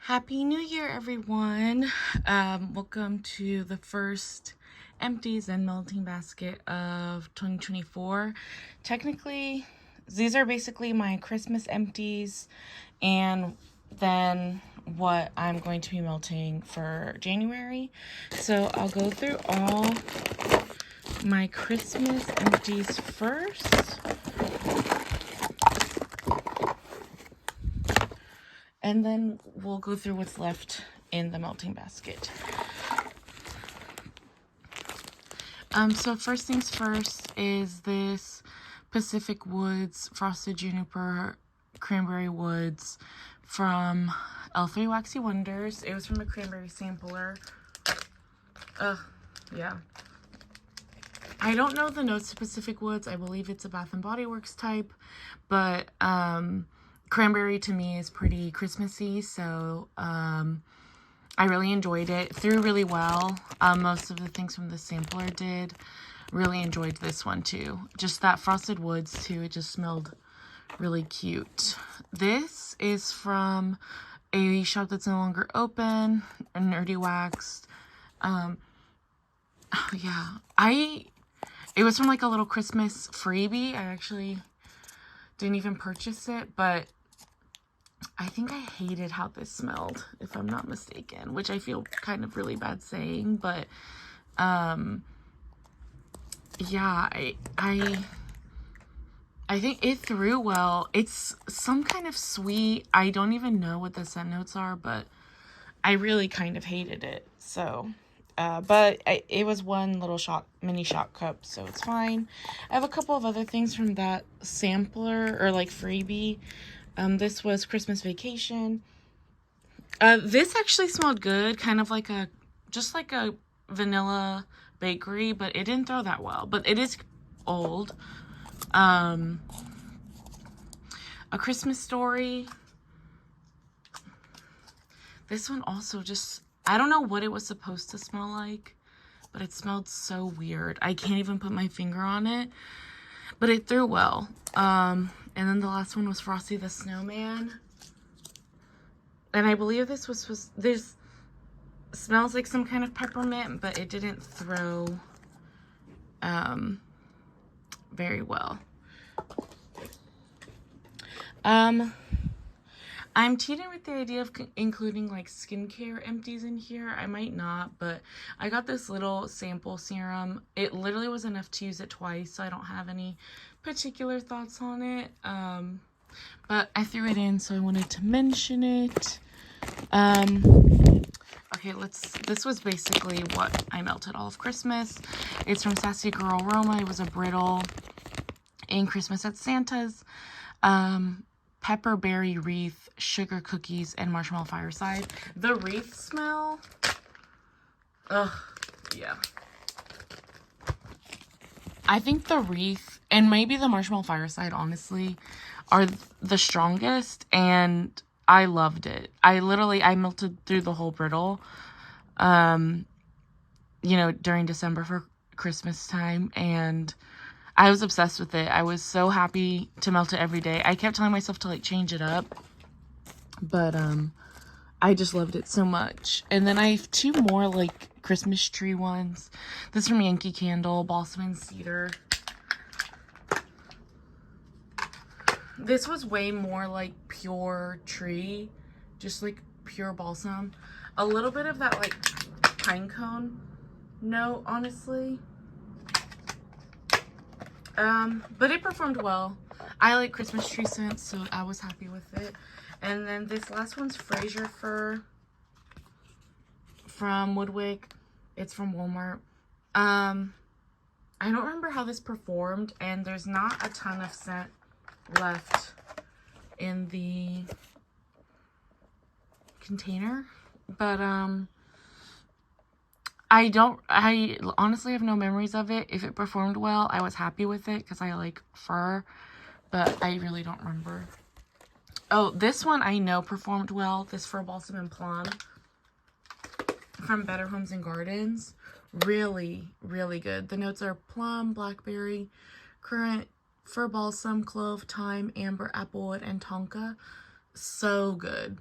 Happy New Year, everyone. Welcome to the first Empties and Melting Basket of 2024. Technically, these are basically my Christmas empties and then what I'm going to be melting for January. So I'll go through all my Christmas empties first. And then we'll go through what's left in the melting basket. So first things first is this Pacific Woods Frosted Juniper Cranberry Woods from L3 Waxy Wonders. It was from a cranberry sampler. Yeah. I don't know the notes to Pacific Woods. I believe it's a Bath & Body Works type, but cranberry to me is pretty Christmassy, so I really enjoyed it. Threw really well. Most of the things from the sampler did. Really enjoyed this one too. Just that Frosted Woods too. It just smelled really cute. This is from a shop that's no longer open, Nerdy Waxed. Yeah, it was from like a little Christmas freebie. I actually didn't even purchase it, but I think I hated how this smelled, if I'm not mistaken, which I feel kind of really bad saying, but yeah, I think it threw well. It's some kind of sweet. I don't even know what the scent notes are, but I really kind of hated it. So, but it was one little mini shot cup, so it's fine. I have a couple of other things from that sampler or like freebie. This was Christmas Vacation. This actually smelled good, kind of like just like a vanilla bakery, but it didn't throw that well. But it is old. A Christmas Story. This one also just, I don't know what it was supposed to smell like, but it smelled so weird. I can't even put my finger on it, but it threw well. And then the last one was Frosty the Snowman. And I believe this smells like some kind of peppermint, but it didn't throw very well. I'm teetering with the idea of including like skincare empties in here. I might not, but I got this little sample serum. It literally was enough to use it twice, so I don't have any particular thoughts on it. But I threw it in, so I wanted to mention it. Okay, this was basically what I melted all of Christmas. It's from Sassy Girl Roma. It was a brittle in Christmas at Santa's. Pepperberry wreath, sugar cookies, and marshmallow fireside. The wreath smell, yeah. I think the wreath and maybe the marshmallow fireside, honestly, are the strongest, and I loved it. I melted through the whole brittle, during December for Christmas time, and I was obsessed with it. I was so happy to melt it every day. I kept telling myself to like change it up, but I just loved it so much. And then I have two more like Christmas tree ones. This is from Yankee Candle, Balsam and Cedar. This was way more like pure tree, just like pure balsam. A little bit of that like pine cone note, honestly. But it performed well. I like Christmas tree scents, so I was happy with it. And then this last one's Fraser Fir from Woodwick. It's from Walmart. I don't remember how this performed, and there's not a ton of scent left in the container, but I honestly have no memories of it. If it performed well, I was happy with it because I like fur, but I really don't remember. Oh, this one I know performed well. This Fir Balsam and Plum from Better Homes and Gardens. Really, really good. The notes are plum, blackberry, currant, fir balsam, clove, thyme, amber, applewood, and tonka. So good.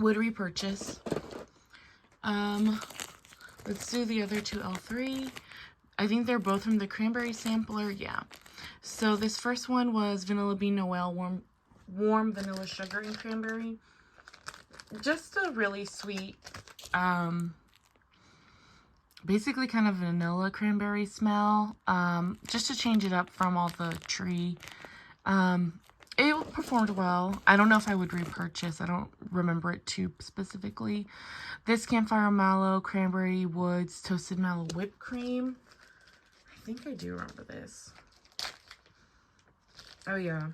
Would repurchase. Let's do the other two L3. I think they're both from the cranberry sampler. Yeah. So this first one was Vanilla Bean Noel warm vanilla sugar and cranberry. Just a really sweet, basically kind of vanilla cranberry smell. Just to change it up from all the tree. It performed well. I don't know if I would repurchase. I don't remember it too specifically. This Campfire Mallow Cranberry Woods Toasted Mallow Whipped Cream. I think I do remember this. Oh, yeah.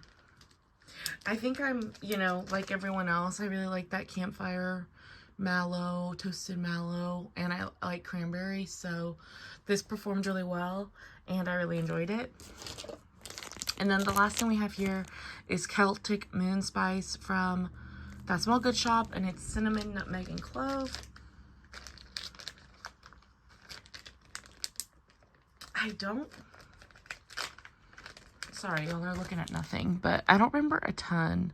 I think I'm, you know, like everyone else, I really like that Campfire Mallow, Toasted Mallow, and I like cranberry. So this performed really well, and I really enjoyed it. And then the last thing we have here is Celtic Moon Spice from That Smell Good shop, and it's cinnamon, nutmeg, and clove. Sorry, y'all are looking at nothing, but I don't remember a ton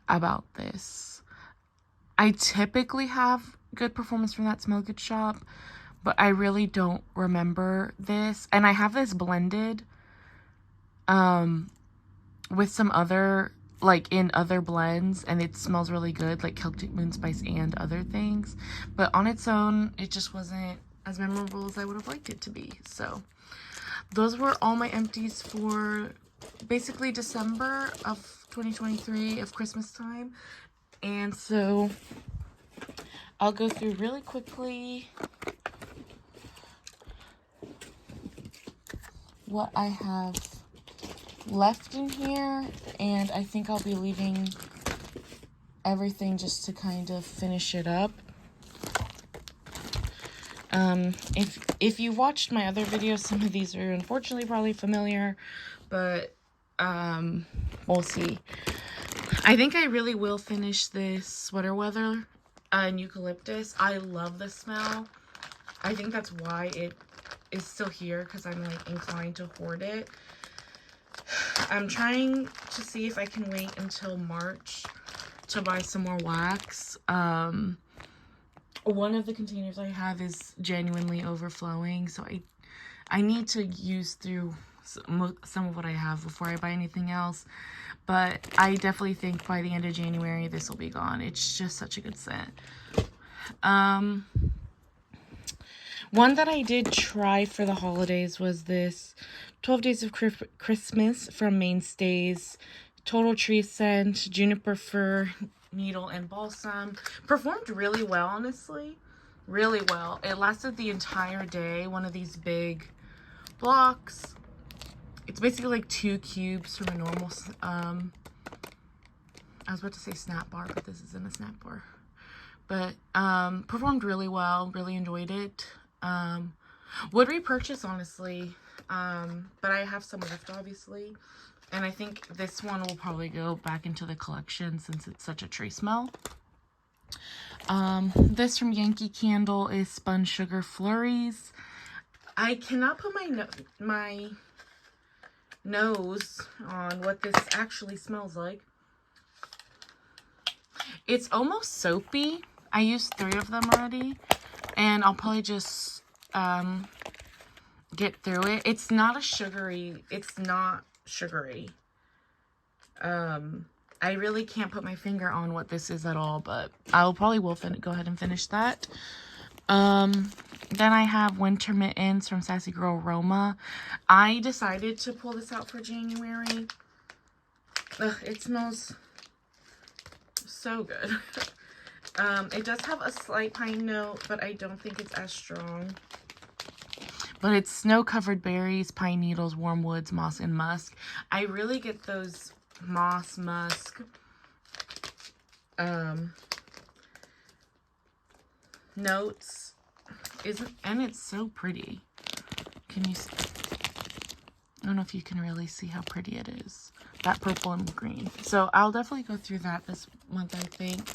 about this. I typically have good performance from That Smell Good shop, but I really don't remember this. And I have this blended with some other, like in other blends, and it smells really good, like Celtic Moon Spice and other things. But on its own, it just wasn't as memorable as I would have liked it to be. So those were all my empties for basically December of 2023, of Christmas time. And so I'll go through really quickly what I have left in here, and I think I'll be leaving everything just to kind of finish it up. If you watched my other videos, some of these are unfortunately probably familiar, but we'll see. I think I really will finish this Sweater Weather and Eucalyptus. I love the smell. I think that's why it is still here, because I'm like inclined to hoard it. I'm trying to see if I can wait until March to buy some more wax. One of the containers I have is genuinely overflowing, so I need to use through some of what I have before I buy anything else. But I definitely think by the end of January this will be gone. It's just such a good scent. One that I did try for the holidays was this 12 Days of Christmas from Mainstays. Total Tree Scent, Juniper Fir, Needle, and Balsam. Performed really well, honestly. Really well. It lasted the entire day. One of these big blocks. It's basically like 2 cubes from a normal, I was about to say snap bar, but this isn't a snap bar. But, performed really well. Really enjoyed it. Would repurchase, honestly. But I have some left, obviously. And I think this one will probably go back into the collection since it's such a tree smell. This from Yankee Candle is Spun Sugar Flurries. I cannot put my nose on what this actually smells like. It's almost soapy. I used 3 of them already, and I'll probably just get through it. It's not sugary. I really can't put my finger on what this is at all, but I'll probably will go ahead and finish that. Then I have Winter Mittens from Sassy Girl Roma. I decided to pull this out for January. Ugh, it smells so good. It does have a slight pine note, but I don't think it's as strong. But it's snow-covered berries, pine needles, warm woods, moss, and musk. I really get those moss, musk, notes. And it's so pretty. Can you see? I don't know if you can really see how pretty it is. That purple and green. So I'll definitely go through that this month, I think.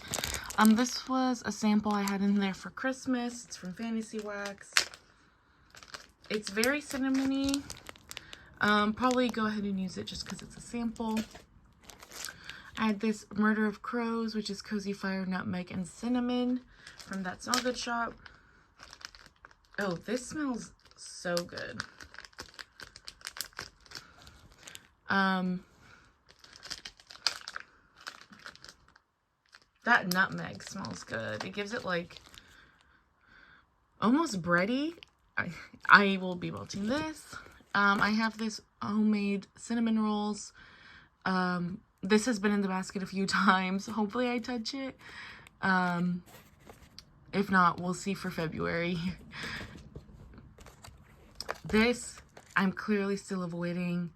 This was a sample I had in there for Christmas. It's from Fantasy Wax. It's very cinnamony. Probably go ahead and use it just because it's a sample. I had this Murder of Crows, which is Cozy Fire, Nutmeg, and Cinnamon from that Smell Good shop. Oh, this smells so good. That nutmeg smells good. It gives it like almost bready. I will be melting this. I have this homemade cinnamon rolls. This has been in the basket a few times. Hopefully I touch it. If not, we'll see for February. This, I'm clearly still avoiding.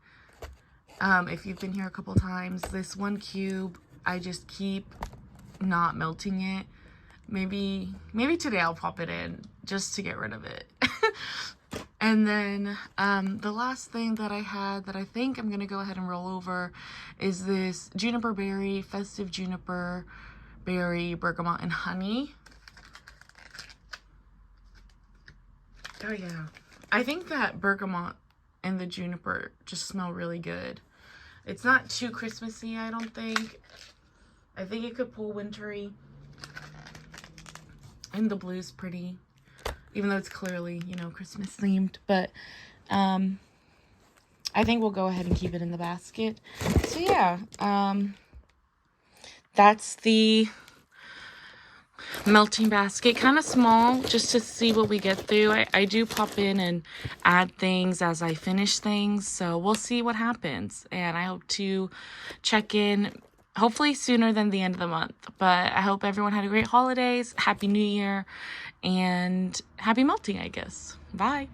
If you've been here a couple times, this 1 cube, I just keep not melting it. Maybe today I'll pop it in just to get rid of it. And then the last thing that I had that I think I'm gonna go ahead and roll over is this Juniper Berry, Festive Juniper Berry, Bergamot, and Honey. Oh yeah. I think that bergamot and the juniper just smell really good. It's not too Christmassy, I don't think. I think it could pull wintry. And the blue's pretty. Even though it's clearly, you know, Christmas themed. But I think we'll go ahead and keep it in the basket. So yeah, that's the melting basket. Kind of small, just to see what we get through. I do pop in and add things as I finish things, so we'll see what happens. And I hope to check in hopefully sooner than the end of the month. But I hope everyone had a great holidays, happy new year, and happy melting, I guess. Bye.